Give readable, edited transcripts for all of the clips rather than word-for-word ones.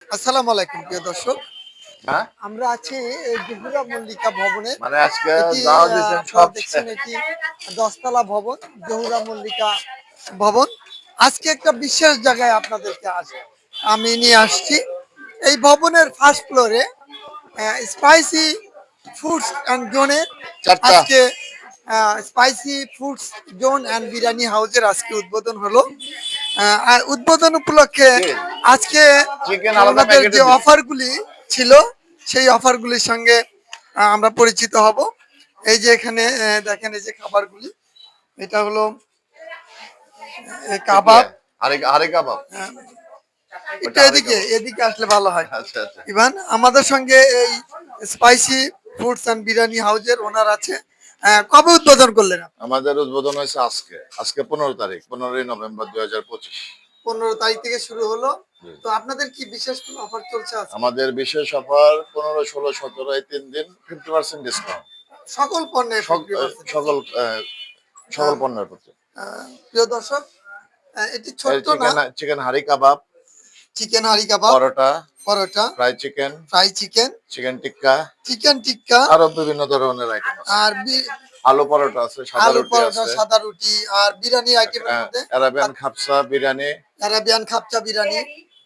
আসসালামু আলাইকুম প্রিয় দর্শক। হ্যাঁ? আমরা আছি এই জহুরা মল্লিকা ভবনে। মানে আজকে এটি যাওয়া দিয়েছেন আপনারা সব দেখছেন এটি ১০ তলা ভবন, জহুরা মল্লিকা ভবন। আজকে একটা বিশেষ জায়গায় আপনাদেরকে আমি নিয়ে আসছি। এই ভবনের ফার্স্ট ফ্লোরে স্পাইসি ফুডস অ্যান্ড জোনের ৪টা আজকে spicy foods zone and biryani হাউসের আজকে উদ্বোধন হলো। আর উদ্বোধন উপলক্ষে কে? আজকে চিকেন আলাদা ওনাদের প্যাকেটে যে দিন। অফারগুলি ছিল সেই অফারগুলির সঙ্গে আমরা পরিচিত হব। এই যে এখানে দেখেন এই যে খাবারগুলি, এটা হলো কি? কাবাব। আরে কাবাব। আহ, একটু ওটা আরে এদিকে কাবাব। এদিকে আসলে ভালো হয়। আচ্ছা, আচ্ছা। ইভান আমাদের সঙ্গে এই স্পাইসি ফুডস অ্যান্ড বিরিয়ানি হাউসের ওনার আছে। কবে উদ্বোধন করলেন আপনি? আমাদের উদ্বোধন হয়েছে আজকে। আজকে ১৫ তারিখ, ১৫ই নভেম্বর ২০২৫। ১৫ তারিখ থেকে শুরু হলো। তো আপনাদের কি বিশেষ কোনো অফার চলছে আজকে? আমাদের বিশেষ অফার ১৫, ১৬, ১৭ এই ৩ দিন 50% ডিসকাউন্ট। সকল পণ্যে সক এ 50% সকল ডিসকাউন্ট। সকল পণ্যের প্রতি। প্রিয় দর্শক, এটি এই ছোট্ট না। চিকেন হাঁড়ি কাবাব, চিকেন হাঁড়ি কাবাব, paratha, paratha, fry chicken, fry chicken, chicken tikka, chicken tikka, আরো বিভিন্ন ধরনের আইটেম আছে। আর আলু পরোটা আছে, সাদা আলু রুটি পরোটা, আছে, সাদা রুটি, আর বিরিয়ানি আইটেমের মধ্যে অ্যারাবিয়ান খাপসা, বিরিয়ানি, আরাবিয়ান খাপচা বিরিয়ানি,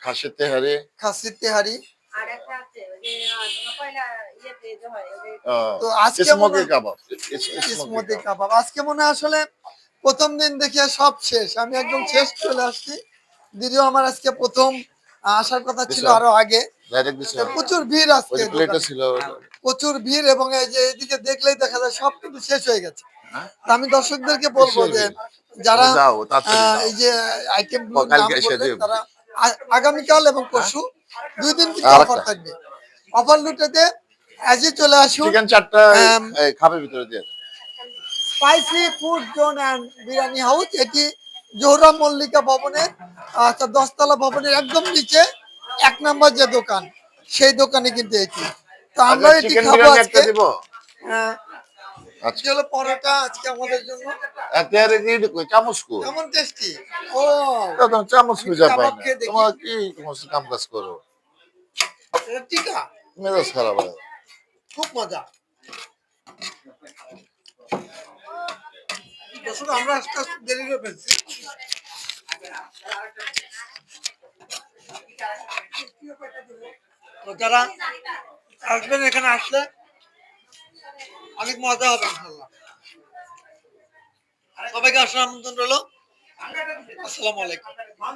খাসির তেহারি, খাসির তেহারি। তো আজকে মনে স্মোকি কাবাব, স্মোকি স্মোকি কাবাব। কাবাব আজকে মনে হয় আসলে প্রথম দিন দেখিয়ে সব শেষ, আমি একদম শেষ চলে আসছি। যদিও আমার আজকে প্রথম আসার কথা ছিল দিছো? আরো আগে। ডাইরেক্ট দিছো? তো প্রচুর ভিড় ওই আজকে যে প্লেটে দোকানে, ছিল প্রচুর ভিড়, এবং এই যে এদিকে দেখলেই দেখা যায় সব কিন্তু শেষ হয়ে গেছে। হ্যাঁ? তা আমি দর্শকদেরকে বলবো কিসের যে বিল? যারা যাও তাড়াতাড়ি যাও। এই যে আইটেম গুলোর নাম কালকে এসে বললেন দিও। তারা আগামীকাল এবং হ্যাঁ? পরশু ২ দিন কিন্তু আর অফার একটা থাকবে। অফার লুটেতে আজই চলে আসুন। চিকেন ৪টা খাপের ভিতরে দিয়ে দেন। Spicy food zone and biryani house, এটি জোহরা মল্লিকা ভবনের ১০ তলা ভবনের একদম নিচে ১ নম্বর যে দোকান, সেই দোকানে কিন্তু এটি। তো আচ্ছা আমরা এটি চিকেন খাবো বিরিয়ানি একটা আজকে। দিব। আহ, এটি আচ্ছা। হলো পরোটা আজকে আমাদের জন্য। তেহারি কি কই চামচ কই? কেমন টেস্টি! ও, তো চামচ আমি একটু খুঁজে পাই কাবাব না। খেয়ে দেখি। তোমার কি কাম কাজ করো? এটা টিকা, মেজাজ খারাপ হয়। খুব মজা। আসলে আমরা আস্তে আস্তে দেরি করে ফেলছি। তো যারা আসবেন এখানে আসলে অনেক মজা হবে ইনশাল্লাহ। সবাইকে আসার আমন্ত্রণ রইল। আসসালামু আলাইকুম।